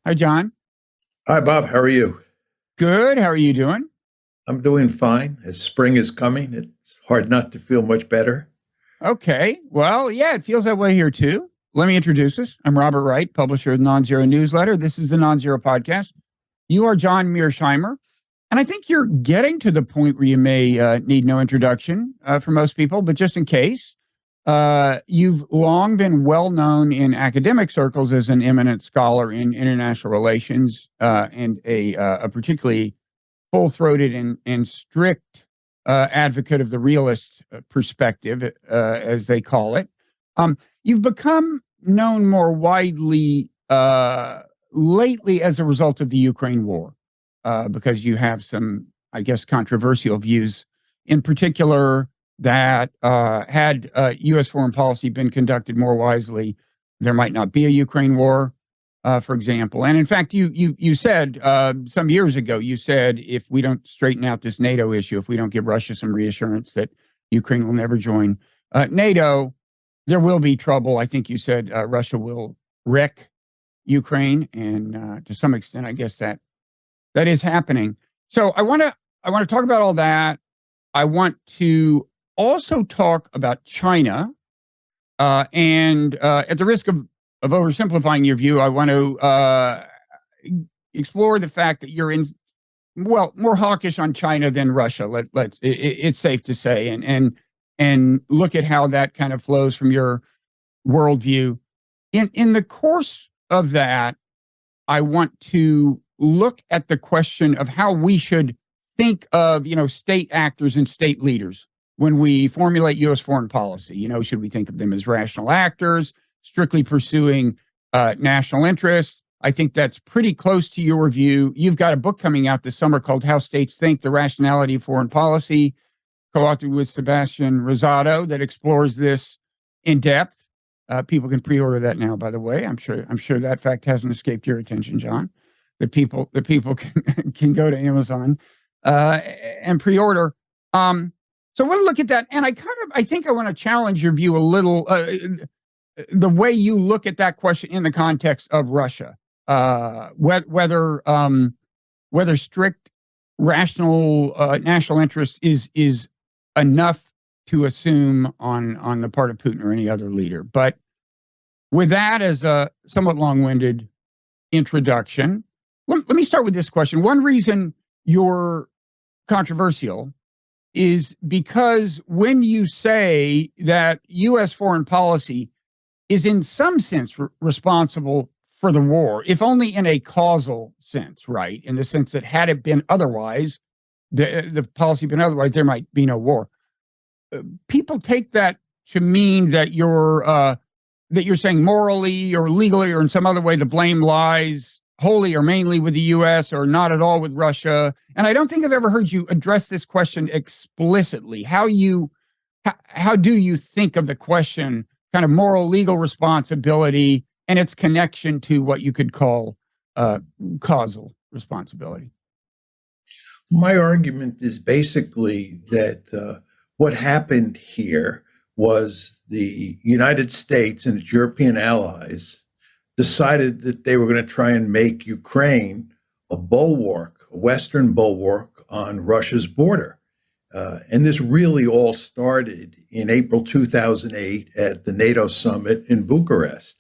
Hi, John. Hi, Bob. How are you? Good. How are you doing? I'm doing fine. As spring is coming, it's hard not to feel much better. Okay. Well, yeah, it feels that way here too. Let me introduce us. I'm Robert Wright, publisher of the Non-Zero newsletter. This is the Non-Zero podcast. You are John Mearsheimer. And I think you're getting to the point where you may need no introduction for most people, but just in case, you've long been well known in academic circles as an eminent scholar in international relations and a particularly full-throated and strict advocate of the realist perspective, as they call it. You've become known more widely lately as a result of the Ukraine war, because you have some, I guess, controversial views, in particular that had U.S. foreign policy been conducted more wisely, there might not be a Ukraine war, for example. And in fact, you said some years ago, you said if we don't straighten out this NATO issue, if we don't give Russia some reassurance that Ukraine will never join NATO, there will be trouble. I think you said Russia will wreck Ukraine, and to some extent, I guess that is happening. So I want to talk about all that. I want to also talk about China, and at the risk of oversimplifying your view, I want to explore the fact that you're more hawkish on China than Russia. It's safe to say, and look at how that kind of flows from your worldview. In the course of that, I want to look at the question of how we should think of, state actors and state leaders when we formulate U.S. foreign policy. Should we think of them as rational actors, strictly pursuing national interest? I think that's pretty close to your view. You've got a book coming out this summer called How States Think, The Rationality of Foreign Policy, co-authored with Sebastian Rosado, that explores this in depth. People can pre-order that now, by the way. I'm sure that fact hasn't escaped your attention, John. The people can go to Amazon and pre-order. So I want to look at that, and I think I want to challenge your view a little. The way you look at that question in the context of Russia, whether strict rational national interest is enough to assume on the part of Putin or any other leader. But with that as a somewhat long-winded introduction, let me start with this question. One reason you're controversial is because when you say that U.S. foreign policy is in some sense responsible for the war, if only in a causal sense, right? In the sense that had it been otherwise, the policy been otherwise, there might be no war. People take that to mean that you're saying morally or legally or in some other way the blame lies wholly or mainly with the U.S. or not at all with Russia. And I don't think I've ever heard you address this question explicitly. How do you think of the question, kind of moral legal responsibility and its connection to what you could call causal responsibility? My argument is basically that what happened here was the United States and its European allies decided that they were going to try and make Ukraine a bulwark, a Western bulwark on Russia's border. And this really all started in April 2008 at the NATO summit in Bucharest.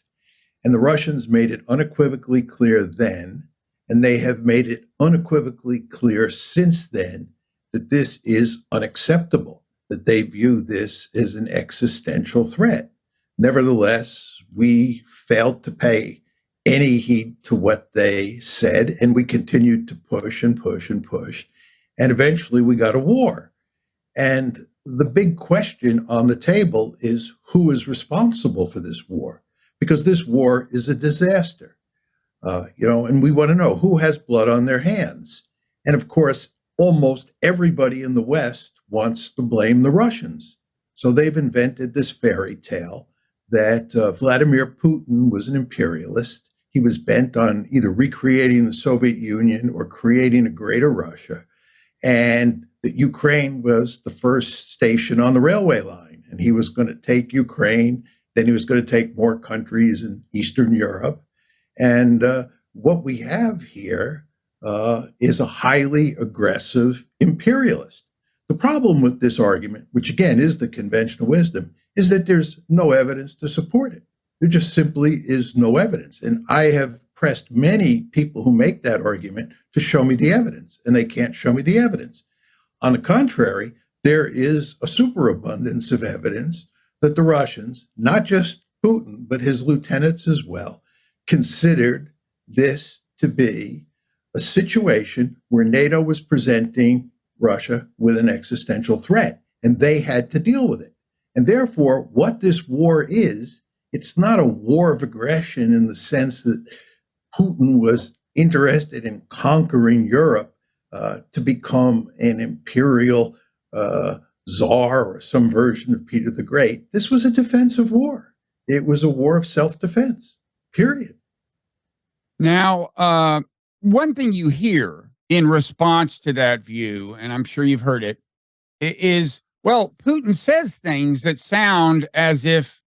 And the Russians made it unequivocally clear then, and they have made it unequivocally clear since then, that this is unacceptable, that they view this as an existential threat. Nevertheless, we failed to pay any heed to what they said, and we continued to push and push and push. And eventually we got a war. And the big question on the table is who is responsible for this war? Because this war is a disaster. And we want to know who has blood on their hands. And of course, almost everybody in the West wants to blame the Russians. So they've invented this fairy tale that Vladimir Putin was an imperialist. He was bent on either recreating the Soviet Union or creating a greater Russia. And that Ukraine was the first station on the railway line. And he was going to take Ukraine Then he was going to take more countries in Eastern Europe. And what we have here is a highly aggressive imperialist. The problem with this argument, which again is the conventional wisdom, is that there's no evidence to support it. There just simply is no evidence. And I have pressed many people who make that argument to show me the evidence, and they can't show me the evidence. On the contrary, there is a superabundance of evidence that the Russians, not just Putin, but his lieutenants as well, considered this to be a situation where NATO was presenting Russia with an existential threat, and they had to deal with it. And therefore, what this war is, it's not a war of aggression in the sense that Putin was interested in conquering Europe to become an imperial czar or some version of Peter the Great. This was a defensive war. It was a war of self-defense, period. Now, one thing you hear in response to that view, and I'm sure you've heard it, is, well, Putin says things that sound as if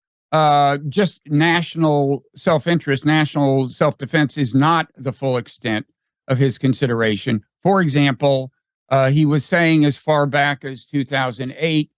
just national self-interest, national self-defense is not the full extent of his consideration. For example, he was saying as far back as 2008,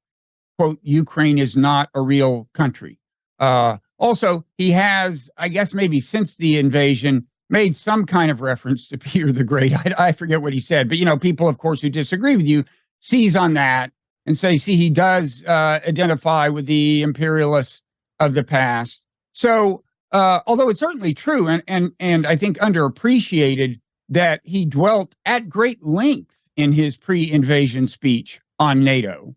quote, Ukraine is not a real country. Also, he has, I guess maybe since the invasion, made some kind of reference to Peter the Great. I forget what he said, but, you know, people, of course, who disagree with you seize on that and say, see, he does identify with the imperialists of the past. So, although it's certainly true and I think underappreciated that he dwelt at great length in his pre-invasion speech on NATO,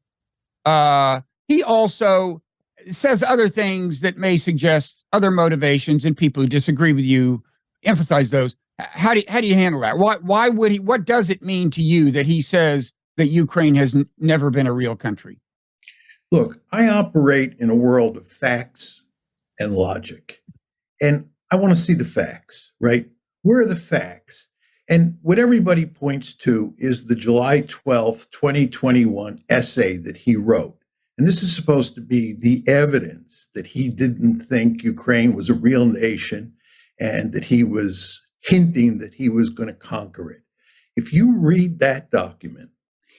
he also says other things that may suggest other motivations, and people who disagree with you emphasize those. How do you handle that? Why would he? What does it mean to you that he says that Ukraine has never been a real country? Look, I operate in a world of facts and logic, and I want to see the facts, right? Where are the facts? And what everybody points to is the July 12th, 2021 essay that he wrote. And this is supposed to be the evidence that he didn't think Ukraine was a real nation and that he was hinting that he was going to conquer it. If you read that document,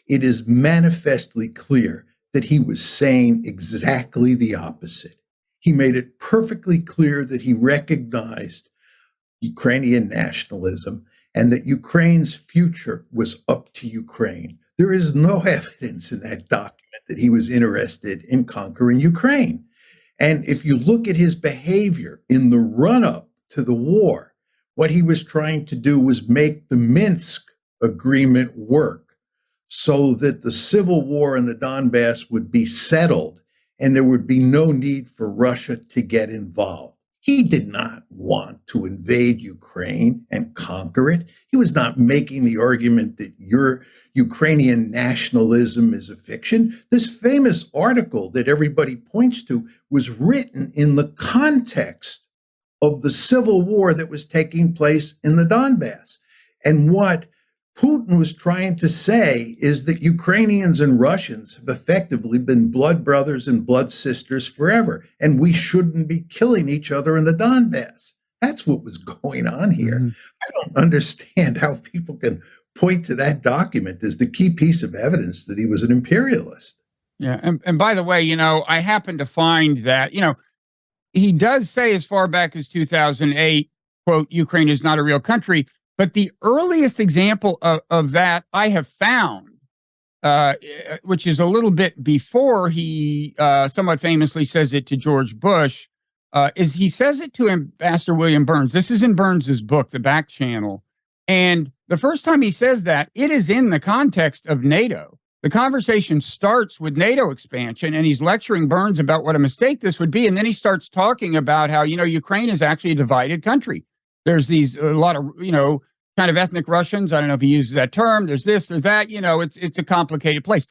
it is manifestly clear that he was saying exactly the opposite. He made it perfectly clear that he recognized Ukrainian nationalism and that Ukraine's future was up to Ukraine. There is no evidence in that document that he was interested in conquering Ukraine. And if you look at his behavior in the run-up to the war, what he was trying to do was make the Minsk agreement work so that the civil war in the Donbass would be settled and there would be no need for Russia to get involved. He did not want to invade Ukraine and conquer it. He was not making the argument that your Ukrainian nationalism is a fiction. This famous article that everybody points to was written in the context of the civil war that was taking place in the Donbass. And what Putin was trying to say is that Ukrainians and Russians have effectively been blood brothers and blood sisters forever, and we shouldn't be killing each other in the Donbass. That's what was going on here. Mm-hmm. I don't understand how people can point to that document as the key piece of evidence that he was an imperialist. Yeah, and by the way, you know, I happen to find that, you know, he does say as far back as 2008, quote, Ukraine is not a real country. But the earliest example of that I have found, which is a little bit before he somewhat famously says it to George Bush, is he says it to Ambassador William Burns. This is in Burns's book, The Back Channel. And the first time he says that, it is in the context of NATO. The conversation starts with NATO expansion, and he's lecturing Burns about what a mistake this would be. And then he starts talking about how, you know, Ukraine is actually a divided country. There's a lot of, you know, kind of ethnic Russians. I don't know if he uses that term. There's this, there's that, you know, it's a complicated place.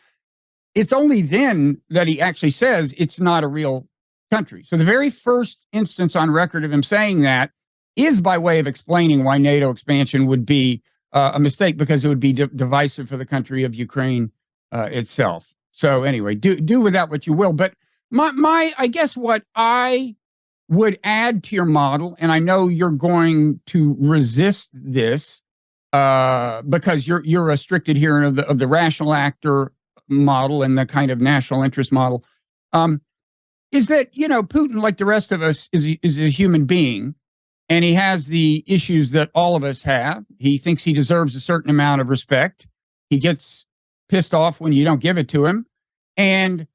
It's only then that he actually says it's not a real country. So the very first instance on record of him saying that is by way of explaining why NATO expansion would be a mistake, because it would be divisive for the country of Ukraine itself. So anyway, do with that what you will. But I guess what I would add to your model, and I know you're going to resist this because you're a strict adherent of the rational actor model and the kind of national interest model, is that Putin, like the rest of us, is a human being, and he has the issues that all of us have. He thinks he deserves a certain amount of respect. He gets pissed off when you don't give it to him, and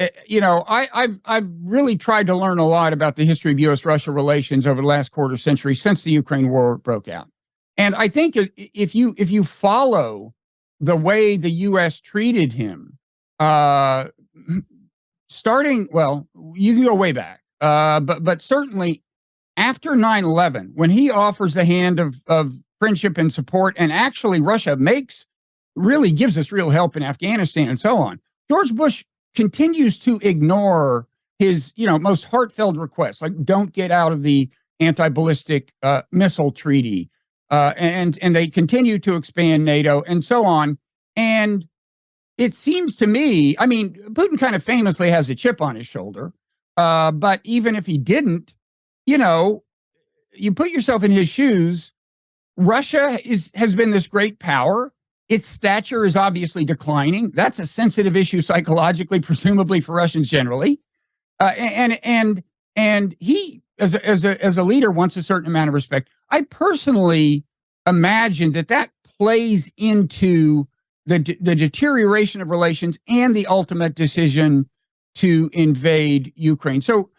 I've really tried to learn a lot about the history of U.S.-Russia relations over the last quarter century since the Ukraine war broke out. And I think if you follow the way the U.S. treated him, you can go way back, but certainly after 9/11, when he offers the hand of friendship and support, and actually Russia really gives us real help in Afghanistan and so on, George Bush continues to ignore his most heartfelt requests, like don't get out of the anti-ballistic missile treaty, and they continue to expand NATO and so on. And it seems to me, I mean, Putin kind of famously has a chip on his shoulder, but even if he didn't, you put yourself in his shoes. Russia has been this great power. Its stature is obviously declining. That's a sensitive issue psychologically, presumably for Russians generally. And he, as a leader, wants a certain amount of respect. I personally imagine that plays into the deterioration of relations and the ultimate decision to invade Ukraine. So,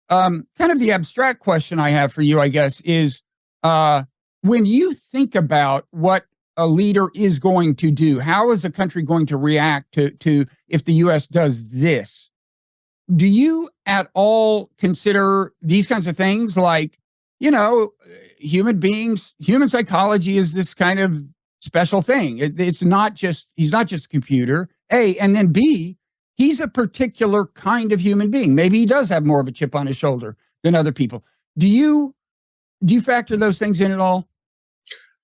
kind of the abstract question I have for you, I guess, is when you think about what a leader is going to do, how is a country going to react to if the U.S. does this? Do you at all consider these kinds of things, like, human beings, human psychology is this kind of special thing. He's not just a computer, A, and then B, he's a particular kind of human being. Maybe he does have more of a chip on his shoulder than other people. Do you factor those things in at all?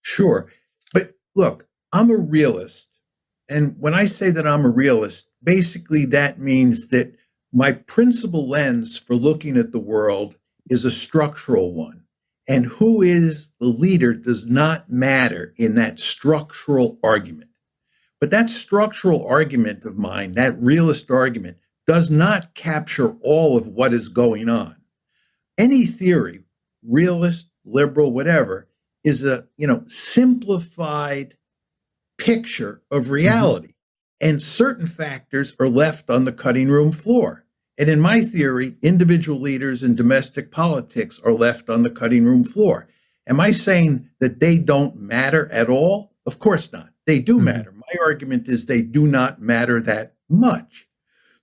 Sure. But look, I'm a realist. And when I say that I'm a realist, basically that means that my principal lens for looking at the world is a structural one. And who is the leader does not matter in that structural argument. But that structural argument of mine, that realist argument, does not capture all of what is going on. Any theory, realist, liberal, whatever, is a simplified picture of reality. Mm-hmm. And certain factors are left on the cutting room floor. And in my theory, individual leaders in domestic politics are left on the cutting room floor. Am I saying that they don't matter at all? Of course not. They do matter. My argument is they do not matter that much.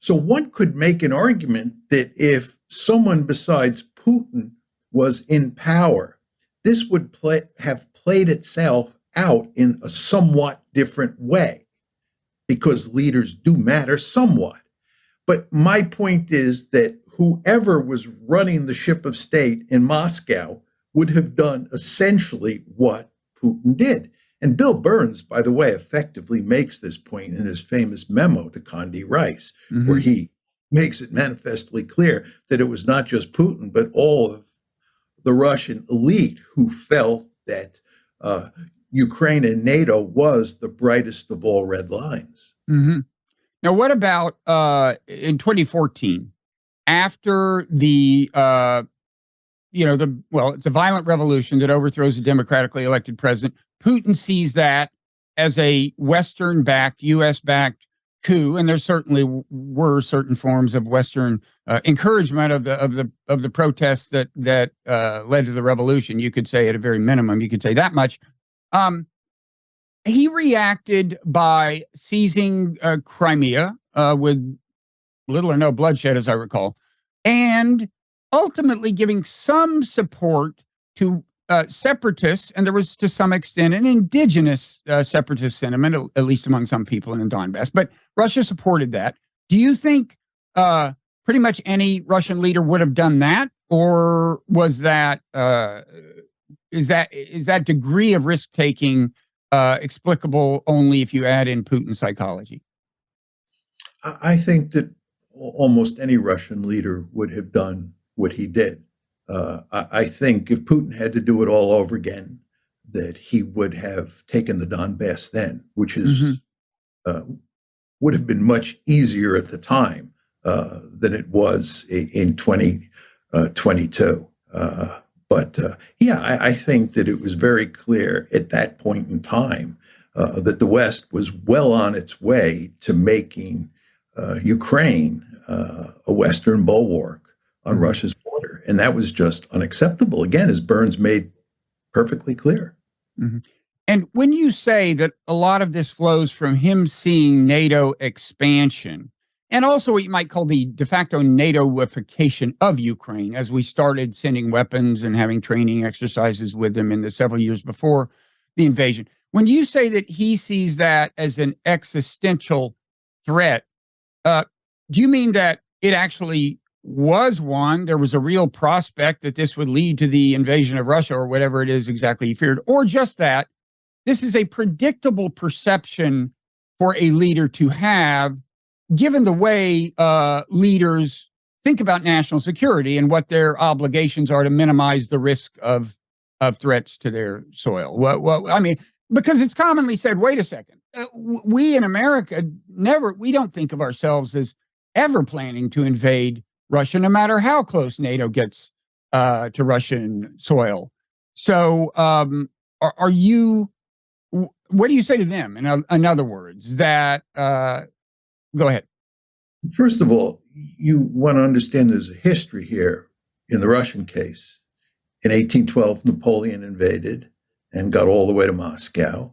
So one could make an argument that if someone besides Putin was in power, this would have played itself out in a somewhat different way, because leaders do matter somewhat. But my point is that whoever was running the ship of state in Moscow would have done essentially what Putin did. And Bill Burns, by the way, effectively makes this point in his famous memo to Condi Rice, where he makes it manifestly clear that it was not just Putin, but all of the Russian elite who felt that Ukraine and NATO was the brightest of all red lines. Mm-hmm. Now, what about in 2014, after it's a violent revolution that overthrows a democratically elected president. Putin sees that as a Western-backed, U.S.-backed coup, and there certainly were certain forms of Western encouragement of the protests that led to the revolution. You could say, at a very minimum, you could say that much. He reacted by seizing Crimea with little or no bloodshed, as I recall, and ultimately giving some support to separatists, and there was to some extent an indigenous separatist sentiment, at least among some people in Donbass. But Russia supported that. Do you think pretty much any Russian leader would have done that, or was that is that degree of risk taking explicable only if you add in Putin's psychology? I think that almost any Russian leader would have done what he did. I think if Putin had to do it all over again, that he would have taken the Donbass then, which is would have been much easier at the time than it was in 2022. I think that it was very clear at that point in time that the West was well on its way to making Ukraine a Western bulwark on Russia's border. And that was just unacceptable, again, as Burns made perfectly clear. And when you say that a lot of this flows from him seeing NATO expansion, and also what you might call the de facto NATOification of Ukraine, as we started sending weapons and having training exercises with them in the several years before the invasion, when you say that he sees that as an existential threat, do you mean that it actually was one? There was a real prospect that this would lead to the invasion of Russia or whatever it is exactly he feared, or just that this is a predictable perception for a leader to have, given the way leaders think about national security and what their obligations are to minimize the risk of threats to their soil? Well, I mean, because it's commonly said, wait a second, we in America we don't think of ourselves as ever planning to invade Russia, no matter how close NATO gets to Russian soil. So are you, what do you say to them, in other words, that, go ahead. First of all, you want to understand there's a history here in the Russian case. In 1812, Napoleon invaded and got all the way to Moscow.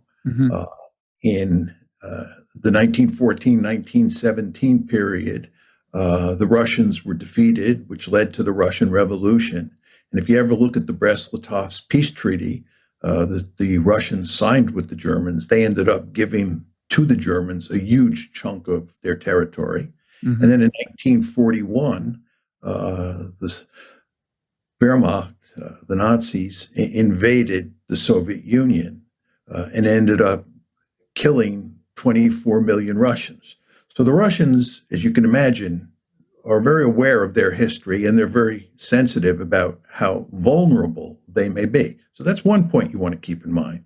In the 1914-1917 period, the Russians were defeated, which led to the Russian Revolution. And if you ever look at the Brest-Litovsk peace treaty that the Russians signed with the Germans, they ended up giving to the Germans a huge chunk of their territory. And then in 1941, the Wehrmacht, the Nazis, invaded the Soviet Union and ended up killing 24 million Russians. So the Russians, as you can imagine, are very aware of their history, and they're very sensitive about how vulnerable they may be. So that's one point you want to keep in mind.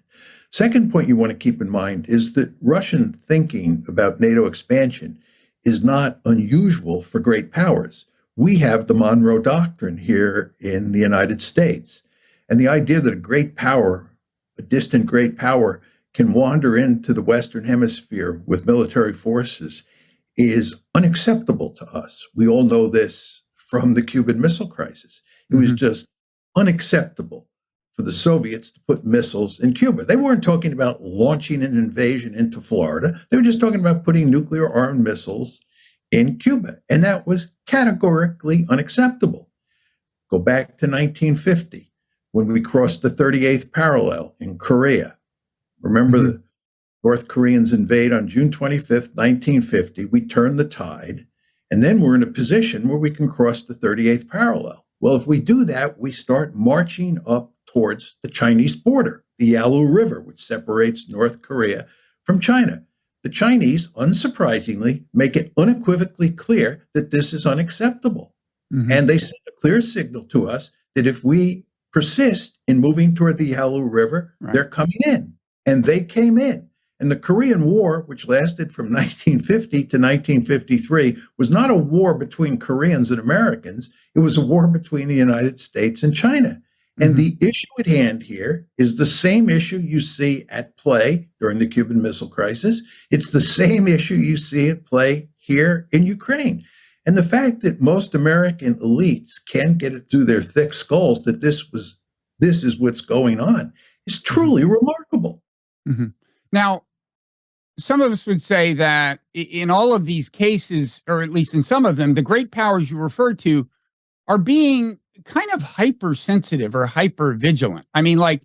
Second point you want to keep in mind is that Russian thinking about NATO expansion is not unusual for great powers. We have the Monroe Doctrine here in the United States. And the idea that a great power, a distant great power, can wander into the Western Hemisphere with military forces is unacceptable to us. We all know this from the Cuban Missile Crisis. It was just unacceptable for the Soviets to put missiles in Cuba. They weren't talking about launching an invasion into Florida. They were just talking about putting nuclear armed missiles in Cuba. And that was categorically unacceptable. Go back to 1950, when we crossed the 38th parallel in Korea. Remember the North Koreans invade on June 25th, 1950. We turn the tide, and then we're in a position where we can cross the 38th parallel. Well, if we do that, we start marching up towards the Chinese border, the Yalu River, which separates North Korea from China. The Chinese, unsurprisingly, make it unequivocally clear that this is unacceptable. And they send a clear signal to us that if we persist in moving toward the Yalu River, they're coming in. And they came in. And the Korean War, which lasted from 1950 to 1953, was not a war between Koreans and Americans. It was a war between the United States and China. And the issue at hand here is the same issue you see at play during the Cuban Missile Crisis. It's the same issue you see at play here in Ukraine. And the fact that most American elites can't get it through their thick skulls that this is what's going on is truly remarkable. Now, some of us would say that in all of these cases, or at least in some of them, the great powers you refer to are being kind of hypersensitive or hyper vigilant. I mean, like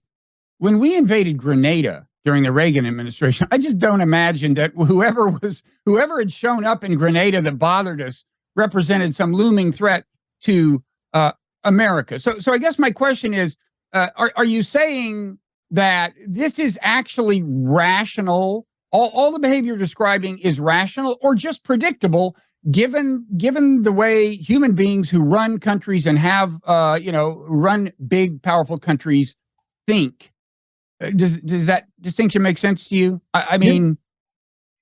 when we invaded Grenada during the Reagan administration, I just don't imagine that whoever had shown up in Grenada that bothered us represented some looming threat to America. So I guess my question is, are you saying that this is actually rational? All the behavior you're describing is rational or just predictable, given the way human beings who run countries and have run big, powerful countries think, does that distinction make sense to you? I mean,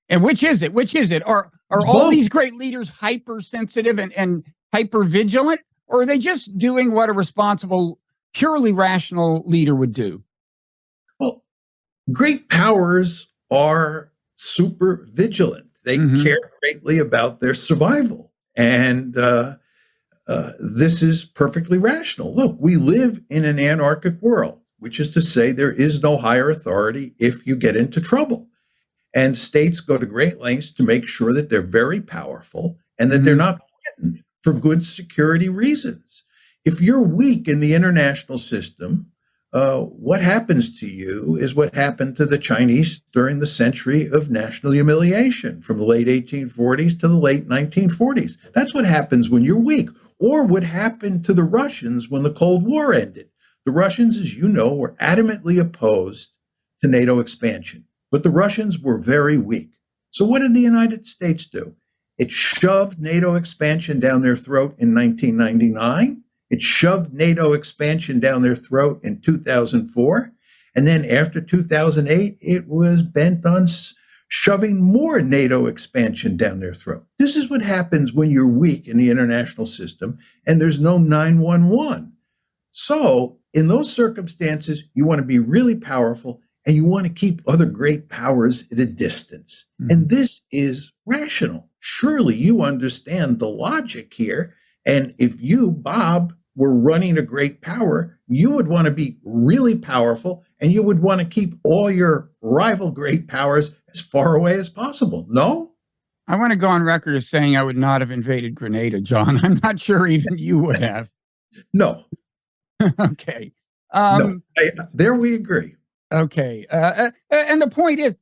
and which is it? Which is it? Are all these great leaders hypersensitive and hyper vigilant, or are they just doing what a responsible, purely rational leader would do? Well, great powers are super vigilant. They care greatly about their survival. And this is perfectly rational. Look, we live in an anarchic world, which is to say there is no higher authority if you get into trouble. And states go to great lengths to make sure that they're very powerful and that they're not threatened for good security reasons. If you're weak in the international system, what happens to you is what happened to the Chinese during the century of national humiliation from the late 1840s to the late 1940s. That's what happens when you're weak, or what happened to the Russians when the Cold War ended. The Russians, as you know, were adamantly opposed to NATO expansion, but the Russians were very weak. So what did the United States do? It shoved NATO expansion down their throat in 1999. It shoved NATO expansion down their throat in 2004. And then after 2008, it was bent on shoving more NATO expansion down their throat. This is what happens when you're weak in the international system and there's no 911. So in those circumstances, you want to be really powerful and you want to keep other great powers at a distance. And this is rational. Surely you understand the logic here. And if you, Bob, were running a great power, you would want to be really powerful and you would want to keep all your rival great powers as far away as possible. No? I want to go on record as saying I would not have invaded Grenada, John. I'm not sure even you would have. No. Okay. No. There we agree. Okay. And the point is,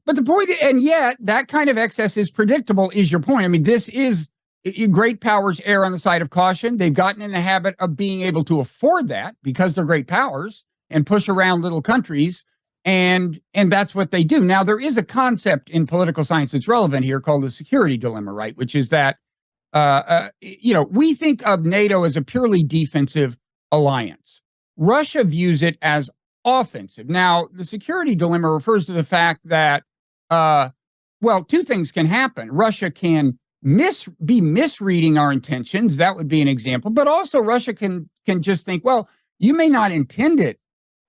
and yet that kind of excess is predictable, is your point. I mean, this is great powers err on the side of caution. They've gotten in the habit of being able to afford that because they're great powers and push around little countries. And that's what they do. Now, there is a concept in political science that's relevant here called the security dilemma, right? Which is that, we think of NATO as a purely defensive alliance. Russia views it as offensive. Now, the security dilemma refers to the fact that, two things can happen. Russia can be misreading our intentions. That would be an example. But also Russia can just think, well, you may not intend it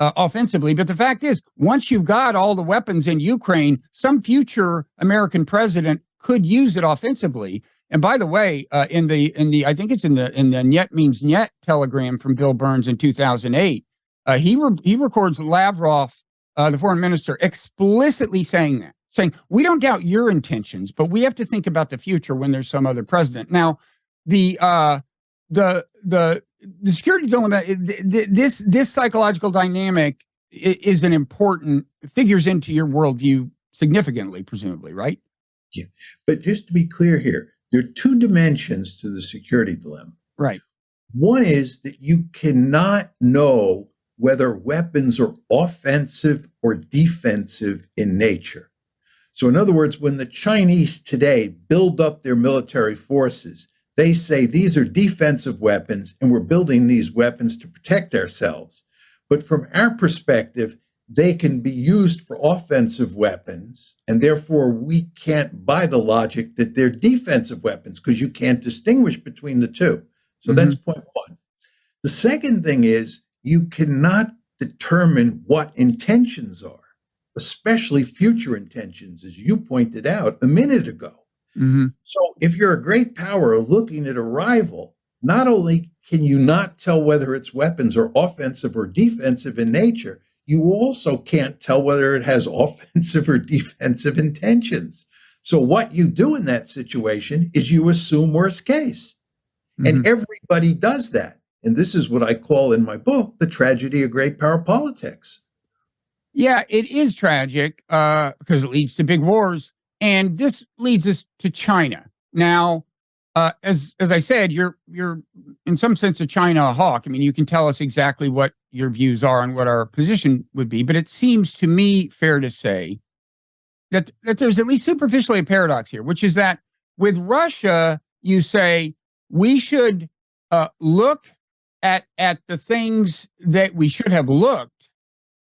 offensively, but the fact is, once you've got all the weapons in Ukraine, some future American president could use it offensively. And by the way, I think it's in the Net Means Net telegram from Bill Burns in 2008, he records Lavrov, the foreign minister, explicitly saying we don't doubt your intentions, but we have to think about the future when there's some other president. Now, the security dilemma, this psychological dynamic is an important, figures into your worldview significantly, presumably, right? Yeah, but just to be clear here, there are two dimensions to the security dilemma. Right. One is that you cannot know whether weapons are offensive or defensive in nature. So in other words, when the Chinese today build up their military forces, they say these are defensive weapons and we're building these weapons to protect ourselves. But from our perspective, they can be used for offensive weapons, and therefore we can't buy the logic that they're defensive weapons because you can't distinguish between the two. So that's point one. The second thing is you cannot determine what intentions are, especially future intentions, as you pointed out a minute ago. So if you're a great power looking at a rival, not only can you not tell whether its weapons are offensive or defensive in nature, you also can't tell whether it has offensive or defensive intentions. So what you do in that situation is you assume worst case. And everybody does that. And this is what I call in my book, the tragedy of great power politics. Yeah, it is tragic because it leads to big wars. And this leads us to China. Now, as I said, you're in some sense a China hawk. I mean, you can tell us exactly what your views are and what our position would be, but it seems to me fair to say that there's at least superficially a paradox here, which is that with Russia, you say we should look at the things that we should have looked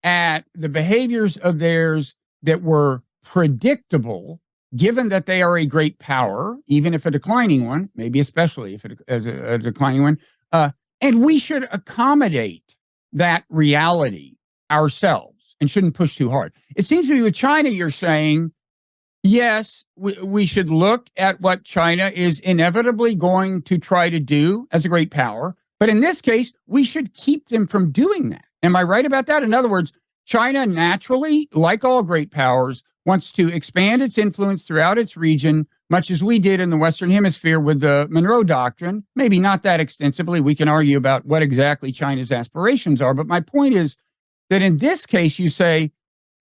at, the behaviors of theirs that were predictable, given that they are a great power, even if a declining one, maybe especially if it as a declining one, and we should accommodate that reality ourselves and shouldn't push too hard. It seems to me with China, you're saying, yes, we should look at what China is inevitably going to try to do as a great power. But in this case, we should keep them from doing that. Am I right about that? In other words, China naturally, like all great powers, wants to expand its influence throughout its region, much as we did in the Western Hemisphere with the Monroe Doctrine. Maybe not that extensively. We can argue about what exactly China's aspirations are. But my point is that in this case, you say,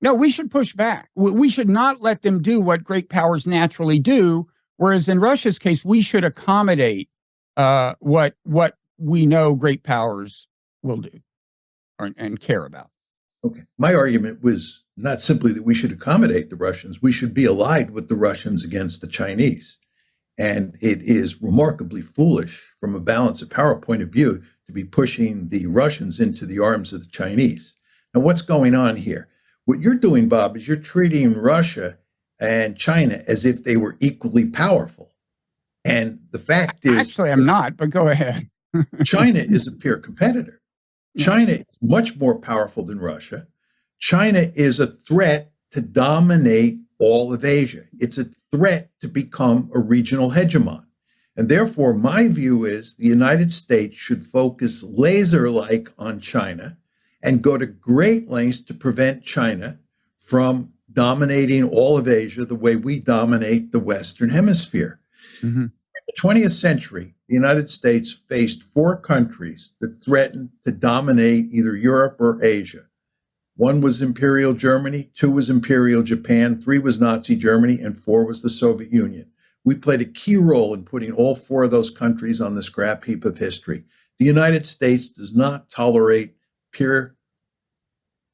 no, we should push back. We should not let them do what great powers naturally do. Whereas in Russia's case, we should accommodate what we know great powers will do and care about. Okay. My argument was not simply that we should accommodate the Russians, we should be allied with the Russians against the Chinese. And it is remarkably foolish from a balance of power point of view to be pushing the Russians into the arms of the Chinese. Now, what's going on here? What you're doing, Bob, is you're treating Russia and China as if they were equally powerful. And the fact is... Actually, I'm not, but go ahead. China is a peer competitor. China is much more powerful than Russia. China is a threat to dominate all of Asia. It's a threat to become a regional hegemon. And therefore, my view is the United States should focus laser-like on China and go to great lengths to prevent China from dominating all of Asia the way we dominate the Western Hemisphere. Mm-hmm. In the 20th century, the United States faced 4 countries that threatened to dominate either Europe or Asia. 1 was Imperial Germany, 2 was Imperial Japan, 3 was Nazi Germany, and 4 was the Soviet Union. We played a key role in putting all 4 of those countries on the scrap heap of history. The United States does not tolerate peer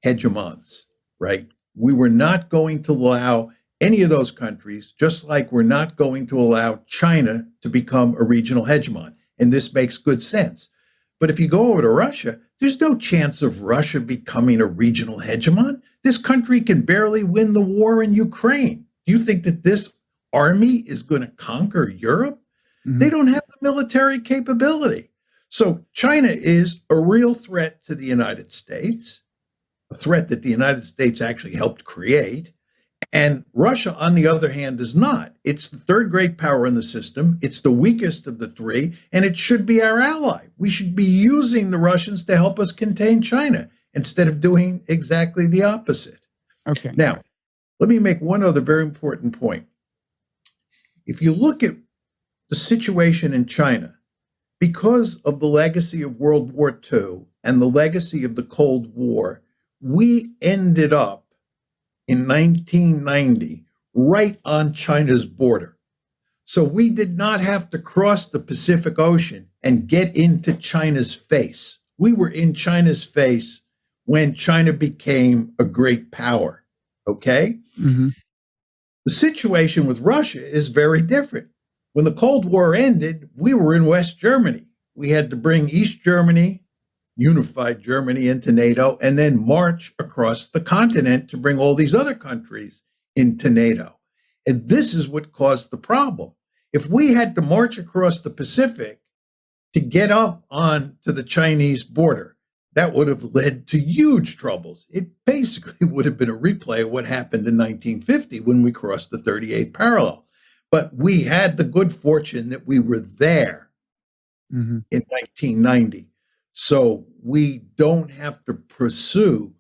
hegemons, right? We were not going to allow any of those countries, just like we're not going to allow China to become a regional hegemon. And this makes good sense. But if you go over to Russia, there's no chance of Russia becoming a regional hegemon. This country can barely win the war in Ukraine. Do you think that this army is going to conquer Europe? Mm-hmm. They don't have the military capability. So China is a real threat to the United States, a threat that the United States actually helped create. And Russia, on the other hand, is not. It's the 3rd great power in the system. It's the weakest of the 3, and it should be our ally. We should be using the Russians to help us contain China instead of doing exactly the opposite. Okay. Now, let me make one other very important point. If you look at the situation in China, because of the legacy of World War II and the legacy of the Cold War, we ended up in 1990, right on China's border. So we did not have to cross the Pacific Ocean and get into China's face. We were in China's face when China became a great power, okay? Mm-hmm. The situation with Russia is very different. When the Cold War ended, we were in West Germany. We had to bring East Germany, unified Germany, into NATO, and then march across the continent to bring all these other countries into NATO. And this is what caused the problem. If we had to march across the Pacific to get up on to the Chinese border, that would have led to huge troubles. It basically would have been a replay of what happened in 1950 when we crossed the 38th parallel. But we had the good fortune that we were there in 1990. So we don't have to pursue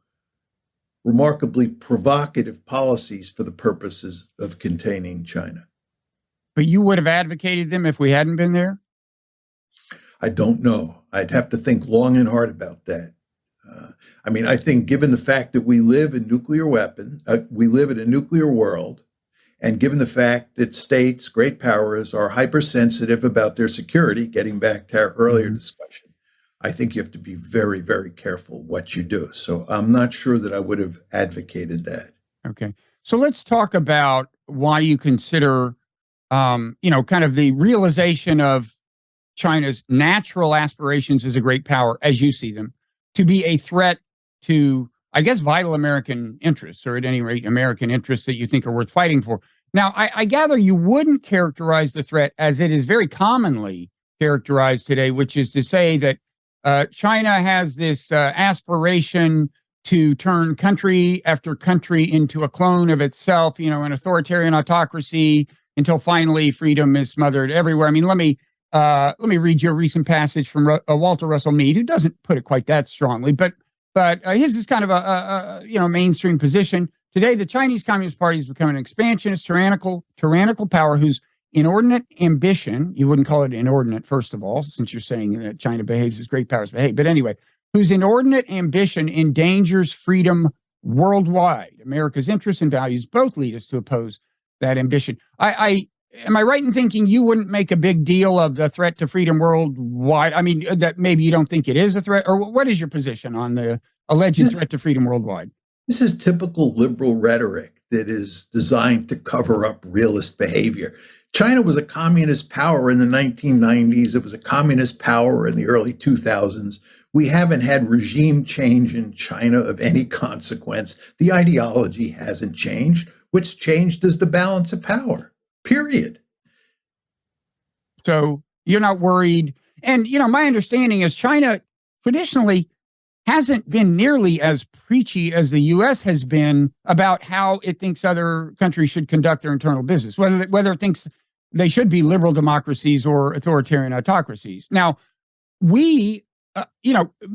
remarkably provocative policies for the purposes of containing China. But you would have advocated them if we hadn't been there? I don't know. I'd have to think long and hard about that. I think given the fact that we live in we live in a nuclear world, and given the fact that states, great powers, are hypersensitive about their security, getting back to our earlier discussion, I think you have to be very, very careful what you do. So I'm not sure that I would have advocated that. Okay. So let's talk about why you consider kind of the realization of China's natural aspirations as a great power, as you see them, to be a threat to, I guess, vital American interests, or at any rate, American interests that you think are worth fighting for. Now, I gather you wouldn't characterize the threat as it is very commonly characterized today, which is to say that China has this aspiration to turn country after country into a clone of itself, an authoritarian autocracy, until finally freedom is smothered everywhere. I mean, let me read you a recent passage from Walter Russell Mead, who doesn't put it quite that strongly, but his is kind of a mainstream position. Today, the Chinese Communist Party has become an expansionist, tyrannical power whose inordinate ambition — you wouldn't call it inordinate, first of all, since you're saying that China behaves as great powers behave, but anyway, whose inordinate ambition endangers freedom worldwide. America's interests and values both lead us to oppose that ambition. Am I right in thinking you wouldn't make a big deal of the threat to freedom worldwide? I mean, that maybe you don't think it is a threat, or what is your position on the alleged threat to freedom worldwide? This is typical liberal rhetoric that is designed to cover up realist behavior. China was a communist power in the 1990s. It was a communist power in the early 2000s. We haven't had regime change in China of any consequence. The ideology hasn't changed. What's changed is the balance of power, period. So you're not worried. And, my understanding is China traditionally hasn't been nearly as preachy as the U.S. has been about how it thinks other countries should conduct their internal business, whether it thinks they should be liberal democracies or authoritarian autocracies. Now, we,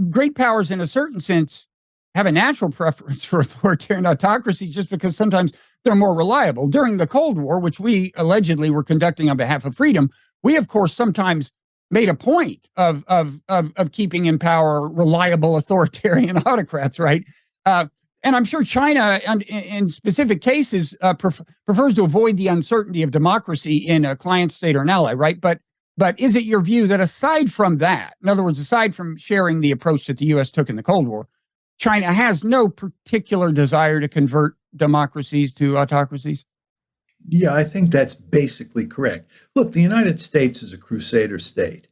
great powers in a certain sense have a natural preference for authoritarian autocracies just because sometimes they're more reliable. During the Cold War, which we allegedly were conducting on behalf of freedom, we, of course, sometimes made a point of keeping in power reliable authoritarian autocrats, right? And I'm sure China, in specific cases, prefers to avoid the uncertainty of democracy in a client state or an ally, right? But is it your view that aside from that, in other words, aside from sharing the approach that the U.S. took in the Cold War, China has no particular desire to convert democracies to autocracies? Yeah, I think that's basically correct. Look, the United States is a crusader state,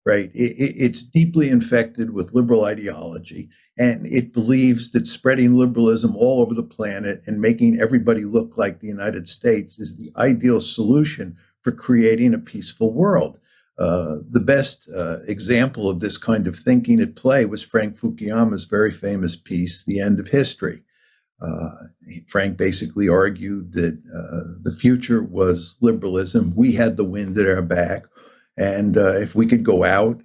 right? It's deeply infected with liberal ideology, and it believes that spreading liberalism all over the planet and making everybody look like the United States is the ideal solution for creating a peaceful world. The best example of this kind of thinking at play was Frank Fukuyama's very famous piece, The End of History. Frank basically argued that the future was liberalism. We had the wind at our back. And if we could go out,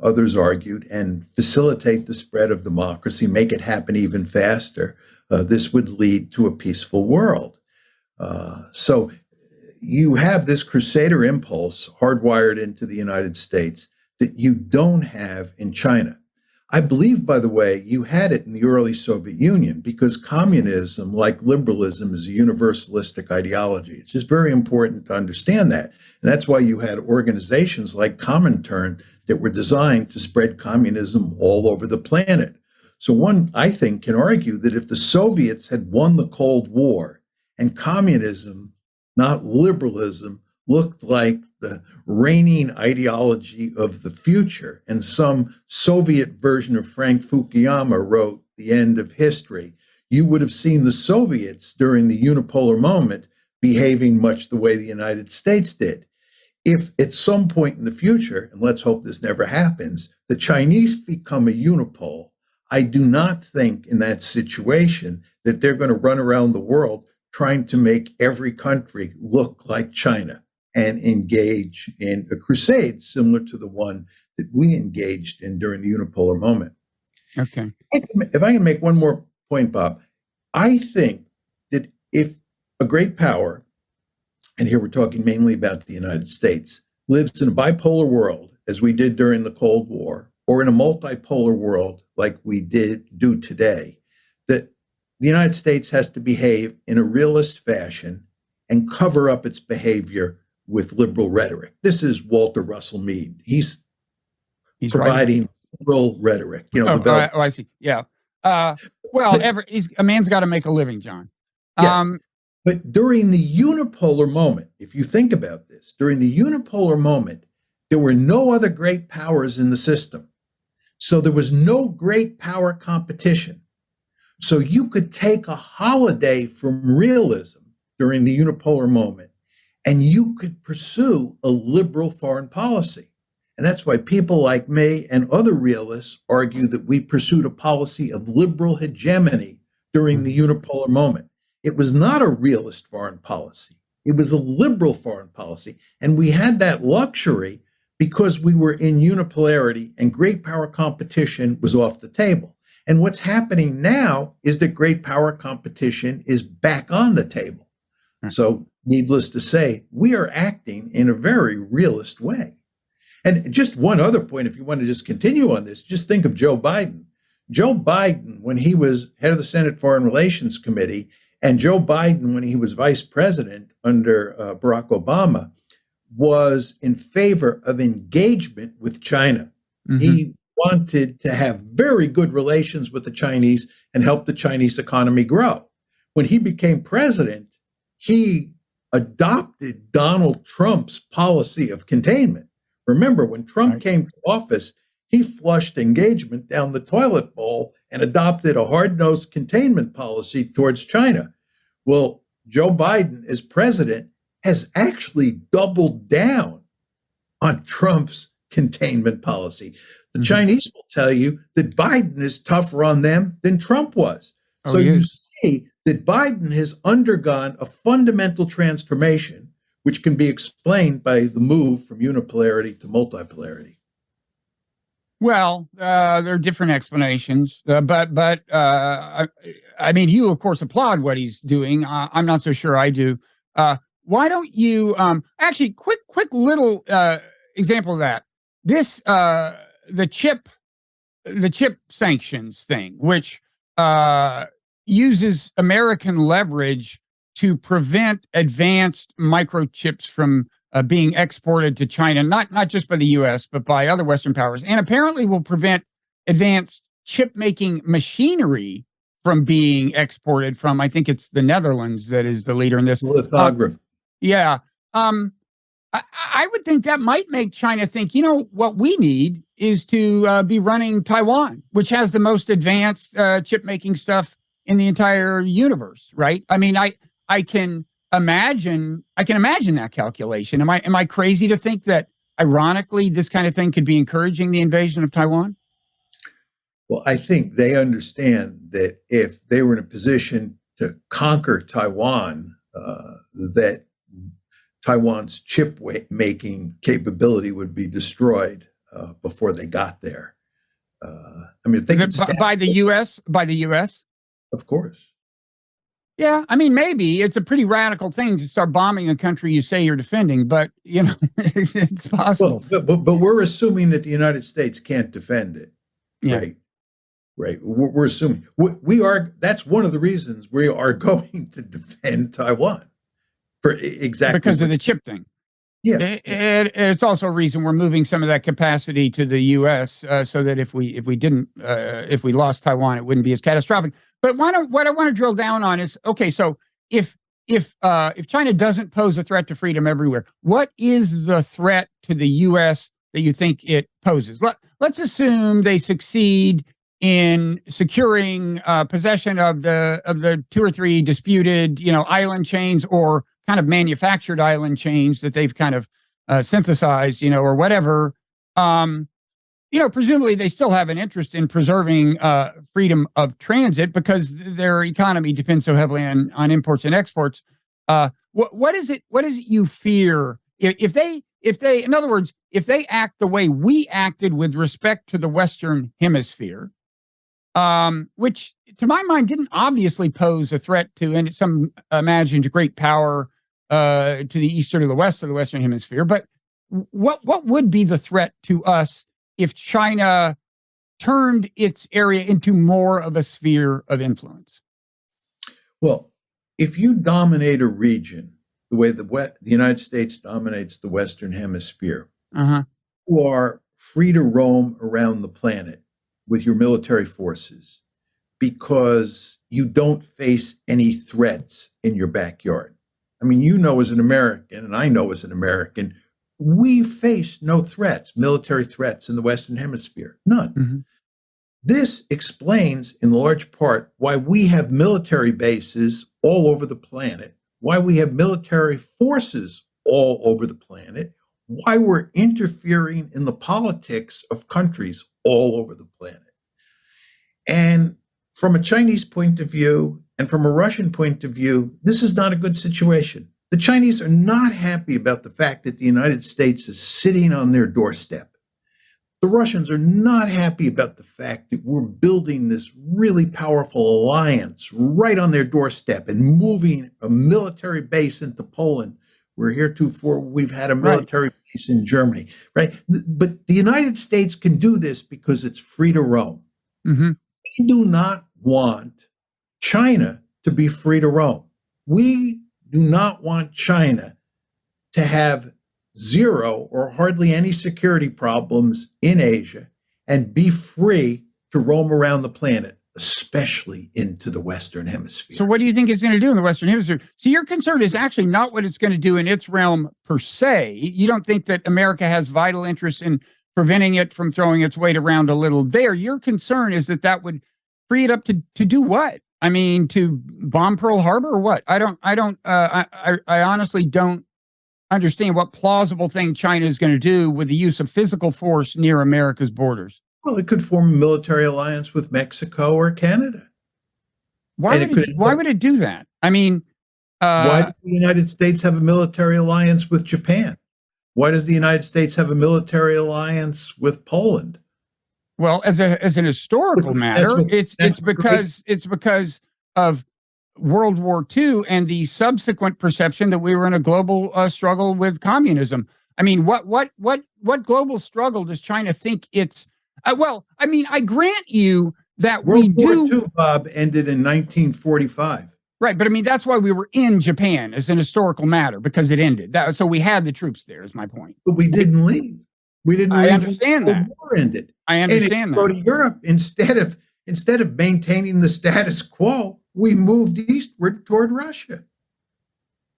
others argued, and facilitate the spread of democracy, make it happen even faster, this would lead to a peaceful world. So you have this crusader impulse hardwired into the United States that you don't have in China. I believe, by the way, you had it in the early Soviet Union because communism, like liberalism, is a universalistic ideology. It's just very important to understand that. And that's why you had organizations like Comintern that were designed to spread communism all over the planet. So one, I think, can argue that if the Soviets had won the Cold War and communism, not liberalism, looked like the reigning ideology of the future, and some Soviet version of Frank Fukuyama wrote The End of History, you would have seen the Soviets during the unipolar moment behaving much the way the United States did. If at some point in the future, and let's hope this never happens, the Chinese become a unipole, I do not think in that situation that they're going to run around the world trying to make every country look like China and engage in a crusade similar to the one that we engaged in during the unipolar moment. Okay. If I can make one more point, Bob, I think that if a great power, and here we're talking mainly about the United States, lives in a bipolar world, as we did during the Cold War, or in a multipolar world like we do today, that the United States has to behave in a realist fashion and cover up its behavior with liberal rhetoric. This is Walter Russell Mead. He's providing liberal rhetoric. I see. Yeah. A man's got to make a living, John. Yes. But during the unipolar moment, if you think about this, during the unipolar moment, there were no other great powers in the system. So there was no great power competition. So you could take a holiday from realism during the unipolar moment, and you could pursue a liberal foreign policy. And that's why people like me and other realists argue that we pursued a policy of liberal hegemony during the unipolar moment. It was not a realist foreign policy. It was a liberal foreign policy. And we had that luxury because we were in unipolarity and great power competition was off the table. And what's happening now is that great power competition is back on the table. So, needless to say, we are acting in a very realist way. And just one other point, if you want to just continue on this, just think of Joe Biden. Joe Biden, when he was head of the Senate Foreign Relations Committee, and Joe Biden, when he was vice president under Barack Obama, was in favor of engagement with China. Mm-hmm. He wanted to have very good relations with the Chinese and help the Chinese economy grow. When he became president, he adopted Donald Trump's policy of containment. Remember, when Trump came to office, he flushed engagement down the toilet bowl and adopted a hard-nosed containment policy towards China. Well, Joe Biden, as president, has actually doubled down on Trump's containment policy. The Chinese will tell you that Biden is tougher on them than Trump was. So you see that Biden has undergone a fundamental transformation, which can be explained by the move from unipolarity to multipolarity. Well, there are different explanations, but I mean, you of course applaud what he's doing. I'm not so sure I do. Why don't you actually quick little example of that? This the chip sanctions thing, which uses American leverage to prevent advanced microchips from being exported to China, not just by the U.S., but by other Western powers, and apparently will prevent advanced chip-making machinery from being exported from, I think it's the Netherlands that is the leader in this. Lithography. Yeah. I would think that might make China think, what we need is to be running Taiwan, which has the most advanced chip-making stuff in the entire universe, right? I mean, I can imagine that calculation. Am I crazy to think that, ironically, this kind of thing could be encouraging the invasion of Taiwan? Well, I think they understand that if they were in a position to conquer Taiwan, that Taiwan's chip making capability would be destroyed before they got there. I mean, by the U.S. By the U.S. Of course. Yeah, I mean, maybe it's a pretty radical thing to start bombing a country you say you're defending, but it's possible. Well, but we're assuming that the United States can't defend it, yeah. Right. We're assuming we are. That's one of the reasons we are going to defend Taiwan for exactly because of the chip thing. Yeah, it's also a reason we're moving some of that capacity to the U.S. So that if we lost Taiwan, it wouldn't be as catastrophic. But what I want to drill down on is, okay, so if China doesn't pose a threat to freedom everywhere, what is the threat to the U.S. that you think it poses? Let's assume they succeed in securing possession of the 2 or 3 disputed, island chains or kind of manufactured island chains that they've kind of synthesized, or whatever. Presumably they still have an interest in preserving freedom of transit because their economy depends so heavily on imports and exports. What is it you fear if they, in other words, if they act the way we acted with respect to the Western Hemisphere, which to my mind didn't obviously pose a threat to some imagined great power to the east or to the west of the Western Hemisphere, but what would be the threat to us if China turned its area into more of a sphere of influence? Well, if you dominate a region the way the United States dominates the Western Hemisphere, you are free to roam around the planet with your military forces. because you don't face any threats in your backyard. I mean, you know, as an American, and I know as an American, we face no threats, military threats in the Western Hemisphere. None. Mm-hmm. This explains, in large part, why we have military bases all over the planet, why we have military forces all over the planet, why we're interfering in the politics of countries all over the planet. And from a Chinese point of view and from a Russian point of view, this is not a good situation. The Chinese are not happy about the fact that the United States is sitting on their doorstep. The Russians are not happy about the fact that we're building this really powerful alliance right on their doorstep and moving a military base into Poland. We're heretofore, we've had a military base in Germany, right? But the United States can do this because it's free to roam. Mm-hmm. We do not want China to be free to roam. We do not want China to have zero or hardly any security problems in Asia and be free to roam around the planet, especially into the Western Hemisphere. So what do you think it's going to do in the Western Hemisphere? So your concern is actually not what it's going to do in its realm per se. You don't think that America has vital interest in preventing it from throwing its weight around a little there. Your concern is that that would free it up to do what? I mean, to bomb Pearl Harbor or what? I honestly don't understand what plausible thing China is going to do with the use of physical force near America's borders. Well, it could form a military alliance with Mexico or Canada. Why would it do that? I mean, why does the United States have a military alliance with Japan? Why does the United States have a military alliance with Poland? Well, as an historical matter, it's because of World War II and the subsequent perception that we were in a global struggle with communism. I mean, what global struggle does China think it's? Well, I mean, I grant you that World War II, Bob, ended in 1945. Right, but I mean, that's why we were in Japan as an historical matter, because it ended. So we had the troops there, is my point. But we didn't leave. We didn't leave. I understand that. The war ended. I understand that. Go to Europe instead of maintaining the status quo, we moved eastward toward Russia.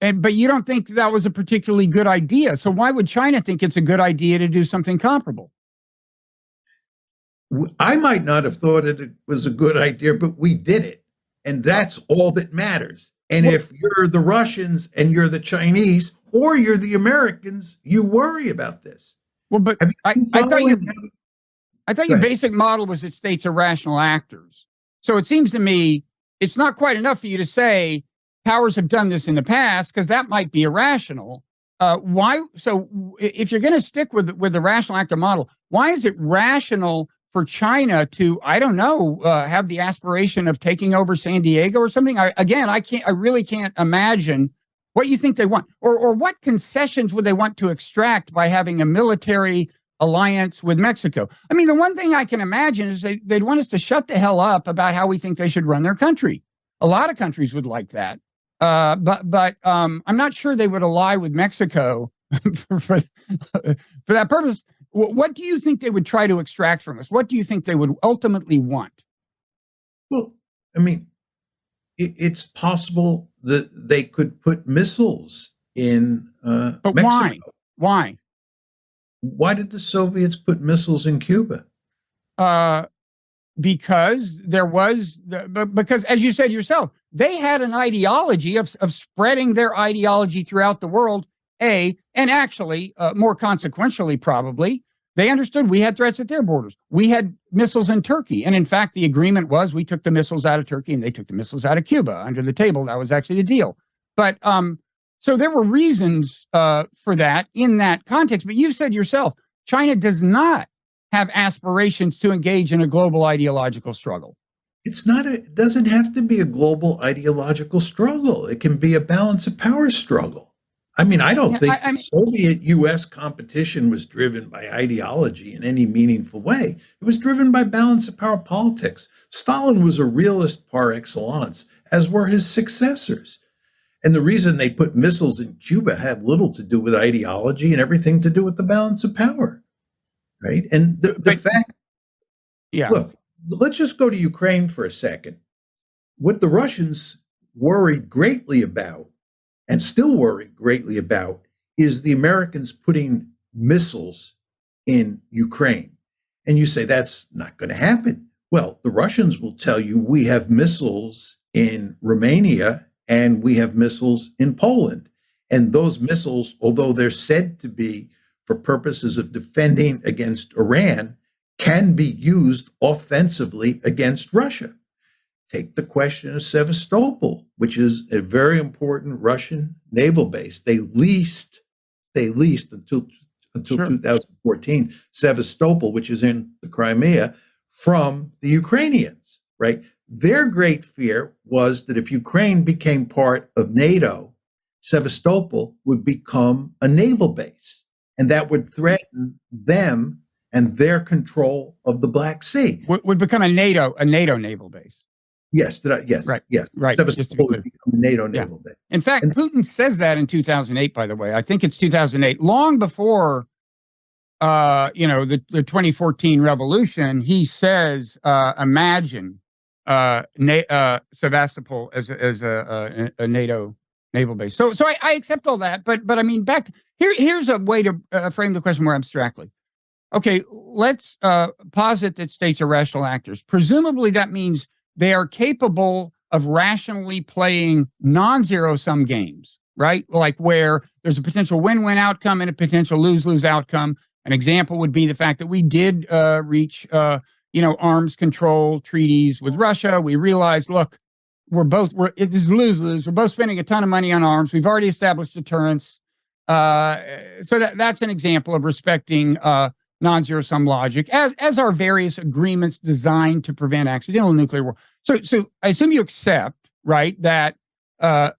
But you don't think that was a particularly good idea. So why would China think it's a good idea to do something comparable? I might not have thought it was a good idea, but we did it. And that's all that matters. And if you're the Russians and you're the Chinese or you're the Americans, you worry about this. Well, but I thought your basic model was that states are rational actors. So it seems to me it's not quite enough for you to say powers have done this in the past, because that might be irrational. Why? So if you're going to stick with the rational actor model, why is it rational for China to, I don't know, have the aspiration of taking over San Diego or something? I really can't imagine what you think they want, or what concessions would they want to extract by having a military alliance with Mexico. I mean, the one thing I can imagine is they'd want us to shut the hell up about how we think they should run their country. A lot of countries would like that. But I'm not sure they would ally with Mexico for that purpose. What do you think they would try to extract from us? What do you think they would ultimately want? Well, I mean, it's possible that they could put missiles in but Mexico. Why? Why did the Soviets put missiles in Cuba? Because because, as you said yourself, they had an ideology of spreading their ideology throughout the world. And actually, more consequentially, probably, they understood we had threats at their borders. We had missiles in Turkey. And in fact, the agreement was we took the missiles out of Turkey and they took the missiles out of Cuba under the table. That was actually the deal. But so there were reasons for that in that context. But you said yourself, China does not have aspirations to engage in a global ideological struggle. It doesn't have to be a global ideological struggle. It can be a balance of power struggle. I mean, I don't think Soviet-U.S. competition was driven by ideology in any meaningful way. It was driven by balance of power politics. Stalin was a realist par excellence, as were his successors. And the reason they put missiles in Cuba had little to do with ideology and everything to do with the balance of power, right? And the fact, look, let's just go to Ukraine for a second. What the Russians worried greatly about, and still worry greatly about, is the Americans putting missiles in Ukraine. And you say that's not going to happen. Well, the Russians will tell you we have missiles in Romania and we have missiles in Poland. And those missiles, although they're said to be for purposes of defending against Iran, can be used offensively against Russia. Take the question of Sevastopol, which is a very important Russian naval base. They leased until Sure. 2014 Sevastopol, which is in the Crimea, from the Ukrainians, right? Their great fear was that if Ukraine became part of NATO, Sevastopol would become a naval base, and that would threaten them and their control of the Black Sea. Would become a NATO naval base. Yes, yes, right, yes. right. Sevastopol would become a NATO naval base. In fact, Putin says that in 2008. By the way, I think it's 2008, long before, the 2014 revolution. He says, imagine Sevastopol as a NATO naval base. So I accept all that, but I mean, here's a way to frame the question more abstractly. Okay, let's posit that states are rational actors. Presumably, that means they are capable of rationally playing non-zero-sum games, right? Like where there's a potential win-win outcome and a potential lose-lose outcome. An example would be the fact that we did reach, arms control treaties with Russia. We realized, look, this is lose-lose. We're both spending a ton of money on arms. We've already established deterrence. So that's an example of respecting non-zero-sum logic, as are various agreements designed to prevent accidental nuclear war. So I assume you accept, right, that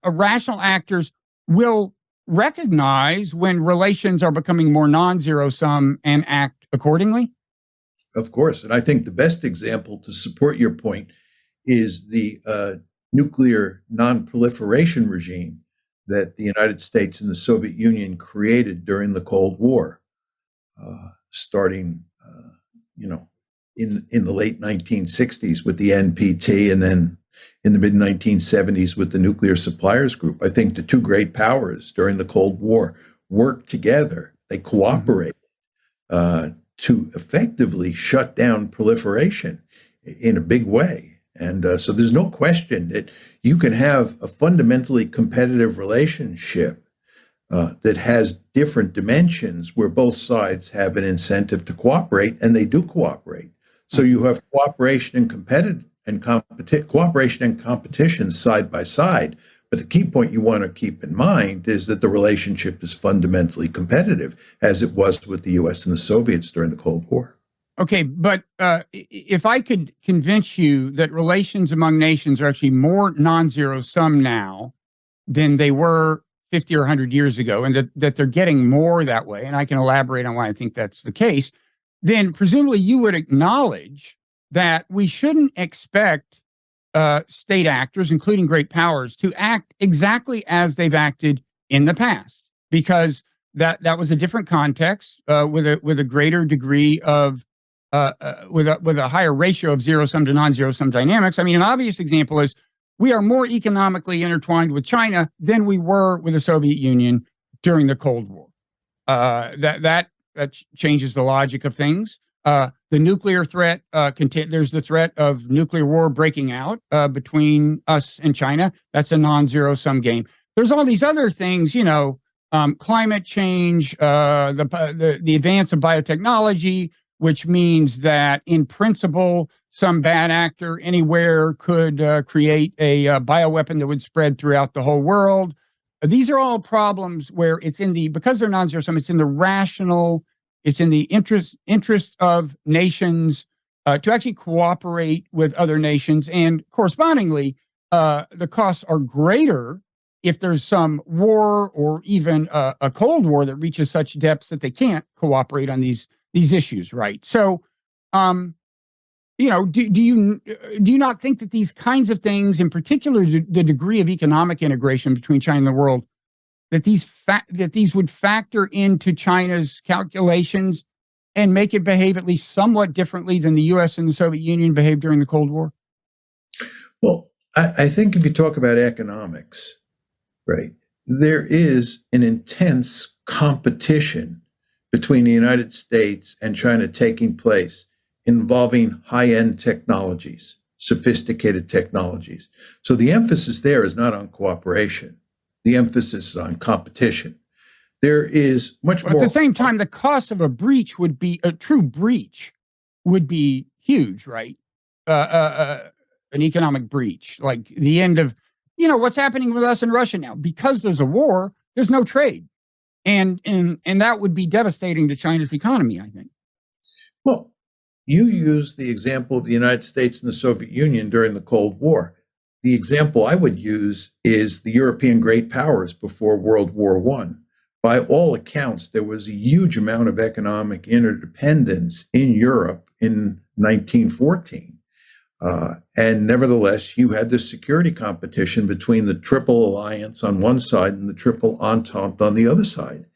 rational actors will recognize when relations are becoming more non-zero-sum and act accordingly? Of course. And I think the best example to support your point is the nuclear non-proliferation regime that the United States and the Soviet Union created during the Cold War. Starting, in the late 1960s with the NPT, and then in the mid 1970s with the Nuclear Suppliers Group. I think the two great powers during the Cold War worked together. They cooperated to effectively shut down proliferation in a big way. And so there's no question that you can have a fundamentally competitive relationship that has different dimensions where both sides have an incentive to cooperate, and they do cooperate. So you have cooperation and competition side by side. But the key point you want to keep in mind is that the relationship is fundamentally competitive, as it was with the U.S. and the Soviets during the Cold War. Okay, but if I could convince you that relations among nations are actually more non-zero sum now than they were 50 or 100 years ago, and that they're getting more that way, and I can elaborate on why I think that's the case, then presumably you would acknowledge that we shouldn't expect state actors, including great powers, to act exactly as they've acted in the past, because that was a different context with a greater degree of with a higher ratio of zero sum to non-zero sum dynamics. I mean, an obvious example is we are more economically intertwined with China than we were with the Soviet Union during the Cold War. That changes the logic of things. The nuclear threat, there's the threat of nuclear war breaking out between us and China. That's a non-zero sum game. There's all these other things, climate change, the advance of biotechnology, which means that in principle, some bad actor anywhere could create a bioweapon that would spread throughout the whole world. These are all problems where because they're non-zero sum, it's in the rational, it's in the interest of nations to actually cooperate with other nations. And correspondingly, the costs are greater if there's some war or even a Cold War that reaches such depths that they can't cooperate on these issues, right? So, do you not think that these kinds of things, in particular the degree of economic integration between China and the world, that these would factor into China's calculations and make it behave at least somewhat differently than the U.S. and the Soviet Union behaved during the Cold War? Well, I think if you talk about economics, right, there is an intense competition between the United States and China taking place involving high-end technologies, sophisticated technologies. So the emphasis there is not on cooperation. The emphasis is on competition. There is much more. At the same time, the cost of a breach would be a true breach would be huge, right? An economic breach, like the end of, what's happening with us in Russia now. Because there's a war, there's no trade, and that would be devastating to China's economy, I think. Well, you use the example of the United States and the Soviet Union during the Cold War. The example I would use is the European great powers before World War I. By all accounts, there was a huge amount of economic interdependence in Europe in 1914. And nevertheless, you had this security competition between the Triple Alliance on one side and the Triple Entente on the other side.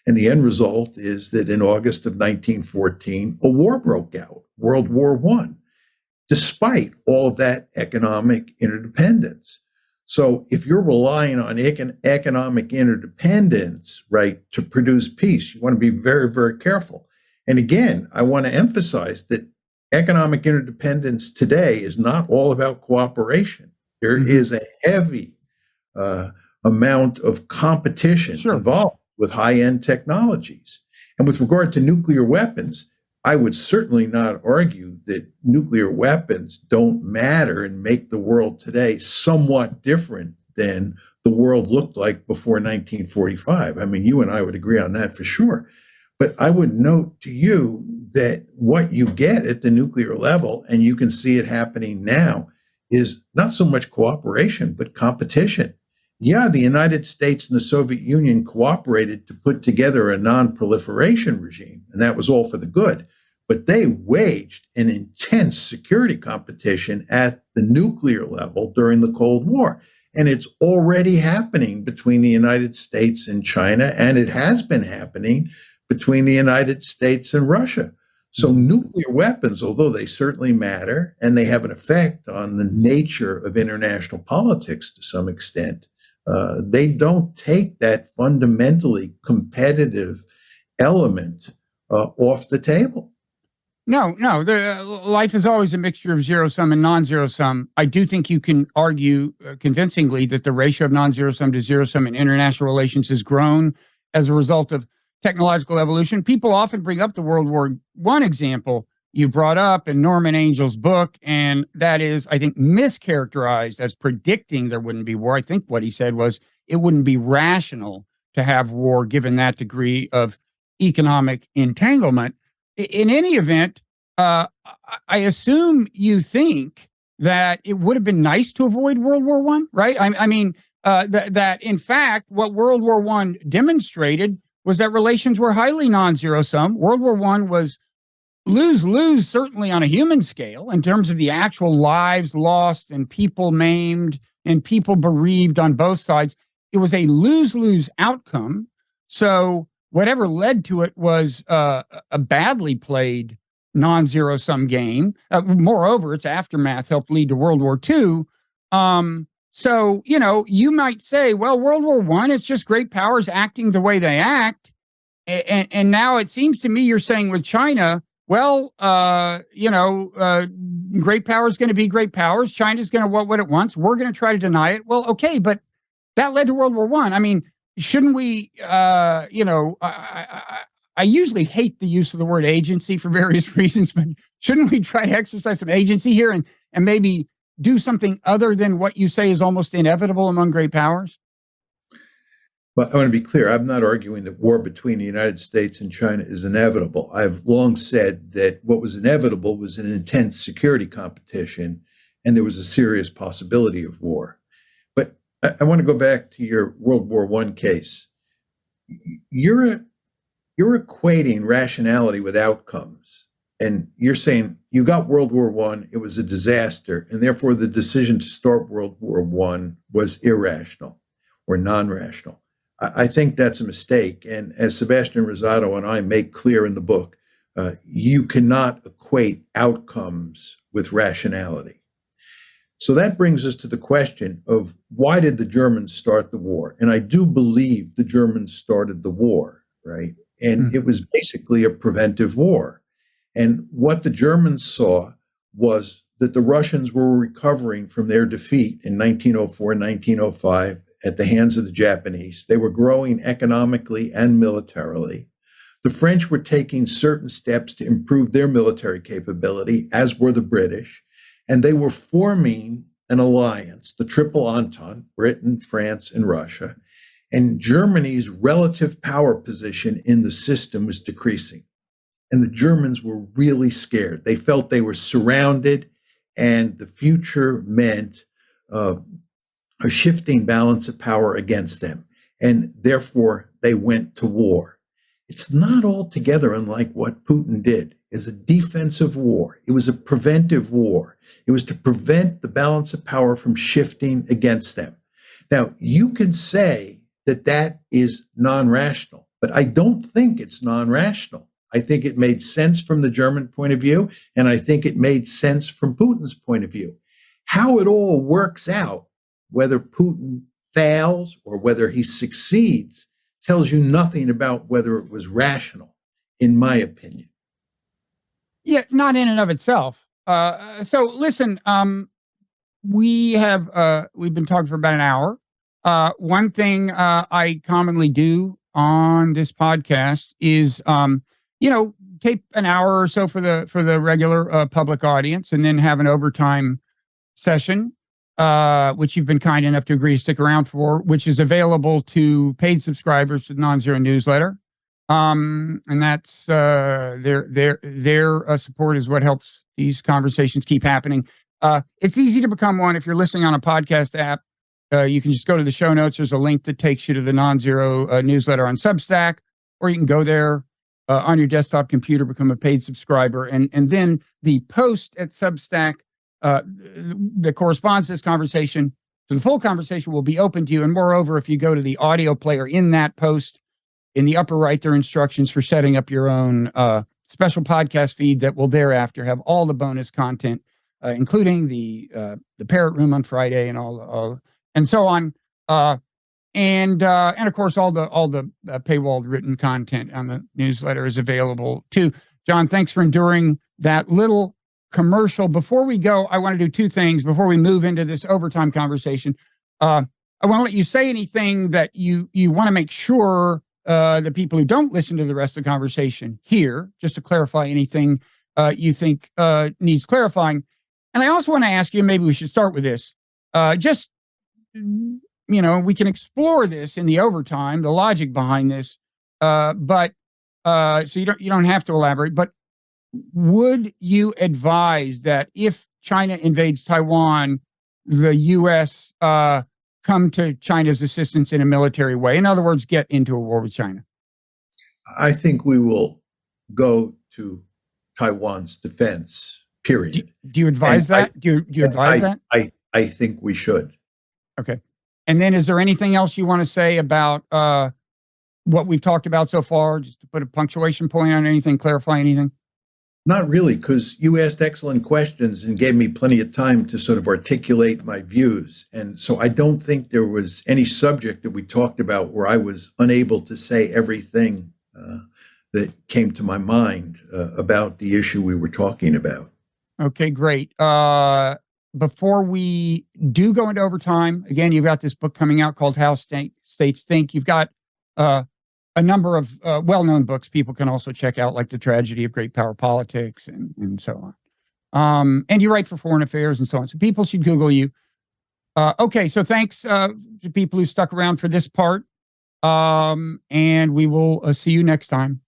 And the end result is that in August of 1914, a war broke out, World War I, despite all of that economic interdependence. So if you're relying on economic interdependence, right, to produce peace, you want to be very, very careful. And again, I want to emphasize that economic interdependence today is not all about cooperation. There is a heavy amount of competition involved with high-end technologies. And with regard to nuclear weapons, I would certainly not argue that nuclear weapons don't matter and make the world today somewhat different than the world looked like before 1945. I mean, you and I would agree on that for sure. But I would note to you that what you get at the nuclear level, and you can see it happening now, is not so much cooperation, but competition. Yeah, the United States and the Soviet Union cooperated to put together a non-proliferation regime, and that was all for the good. But they waged an intense security competition at the nuclear level during the Cold War. And it's already happening between the United States and China, and it has been happening between the United States and Russia. So nuclear weapons, although they certainly matter and they have an effect on the nature of international politics to some extent, they don't take that fundamentally competitive element off the table. No. Life is always a mixture of zero sum and non-zero sum. I do think you can argue convincingly that the ratio of non-zero sum to zero sum in international relations has grown as a result of technological evolution. People often bring up the World War I example you brought up in Norman Angel's book, and that is, I think, mischaracterized as predicting there wouldn't be war. I think what he said was it wouldn't be rational to have war given that degree of economic entanglement. In any event, I assume you think that it would have been nice to avoid World War I, right? I mean, that in fact, what World War I demonstrated was that relations were highly non-zero sum. World War I was lose-lose, certainly on a human scale, in terms of the actual lives lost and people maimed and people bereaved on both sides. It was a lose-lose outcome. So whatever led to it was a badly played non-zero sum game. Moreover, its aftermath helped lead to World War II. So, you might say, well, World War I, it's just great powers acting the way they act. And now it seems to me you're saying with China, well, great power is going to be great powers. China's going to want what it wants. We're going to try to deny it. Well, okay, but that led to World War I. I mean, shouldn't we, I usually hate the use of the word agency for various reasons, but shouldn't we try to exercise some agency here and maybe do something other than what you say is almost inevitable among great powers? Well, I want to be clear. I'm not arguing that war between the United States and China is inevitable. I've long said that what was inevitable was an intense security competition, and there was a serious possibility of war. But I want to go back to your World War I case. You're equating rationality with outcomes. And you're saying you got World War I, it was a disaster, and therefore the decision to start World War I was irrational or non-rational. I think that's a mistake. And as Sebastian Rosado and I make clear in the book, You cannot equate outcomes with rationality. So that brings us to the question of why did the Germans start the war? And I do believe the Germans started the war, right? And it was basically a preventive war. And what the Germans saw was that the Russians were recovering from their defeat in 1904, 1905 at the hands of the Japanese. They were growing economically and militarily. The French were taking certain steps to improve their military capability, as were the British, and they were forming an alliance, the Triple Entente, Britain, France, and Russia, and Germany's relative power position in the system was decreasing. And the Germans were really scared. They felt they were surrounded, and the future meant a shifting balance of power against them. And therefore, they went to war. It's not altogether unlike what Putin did. It's a defensive war. It was a preventive war. It was to prevent the balance of power from shifting against them. Now, you could say that that is non-rational, but I don't think it's non-rational. I think it made sense from the German point of view, and I think it made sense from Putin's point of view. How it all works out, whether Putin fails or whether he succeeds, tells you nothing about whether it was rational, in my opinion. Yeah, not in and of itself. So listen, we've been talking for about an hour. One thing I commonly do on this podcast is, tape an hour or so for the regular public audience, and then have an overtime session, which you've been kind enough to agree to stick around for, which is available to paid subscribers to the Non-Zero newsletter. And that's their support is what helps these conversations keep happening. It's easy to become one if you're listening on a podcast app. You can just go to the show notes. There's a link that takes you to the Non-Zero newsletter on Substack, or you can go there on your desktop computer, become a paid subscriber, and then the post at Substack that corresponds to this conversation, to the full conversation, will be open to you. And moreover, if you go to the audio player in that post, in the upper right, there are instructions for setting up your own special podcast feed that will thereafter have all the bonus content, including the Parrot Room on Friday and all and so on, and of course all the paywalled written content on the newsletter is available too. John, thanks for enduring that little commercial. Before we go, I want to do two things before we move into this overtime conversation. I want to let you say anything that you want to make sure the people who don't listen to the rest of the conversation hear, just to clarify anything you think needs clarifying. And I also want to ask you, maybe we should start with this. We can explore this in the overtime, the logic behind this, but so you don't have to elaborate. But would you advise that if China invades Taiwan, the U.S. come to China's assistance in a military way? In other words, get into a war with China. I think we will go to Taiwan's defense, period. Do you advise that? Do you advise that? I think we should. Okay. And then is there anything else you want to say about what we've talked about so far, just to put a punctuation point on anything, clarify anything? Not really, because you asked excellent questions and gave me plenty of time to sort of articulate my views. And so I don't think there was any subject that we talked about where I was unable to say everything that came to my mind about the issue we were talking about. Okay, great. Before we do go into overtime, again, you've got this book coming out called How States Think. You've got a number of well-known books people can also check out, like The Tragedy of Great Power Politics and so on. And you write for Foreign Affairs and so on. So people should Google you. Okay, so thanks to people who stuck around for this part. And we will see you next time.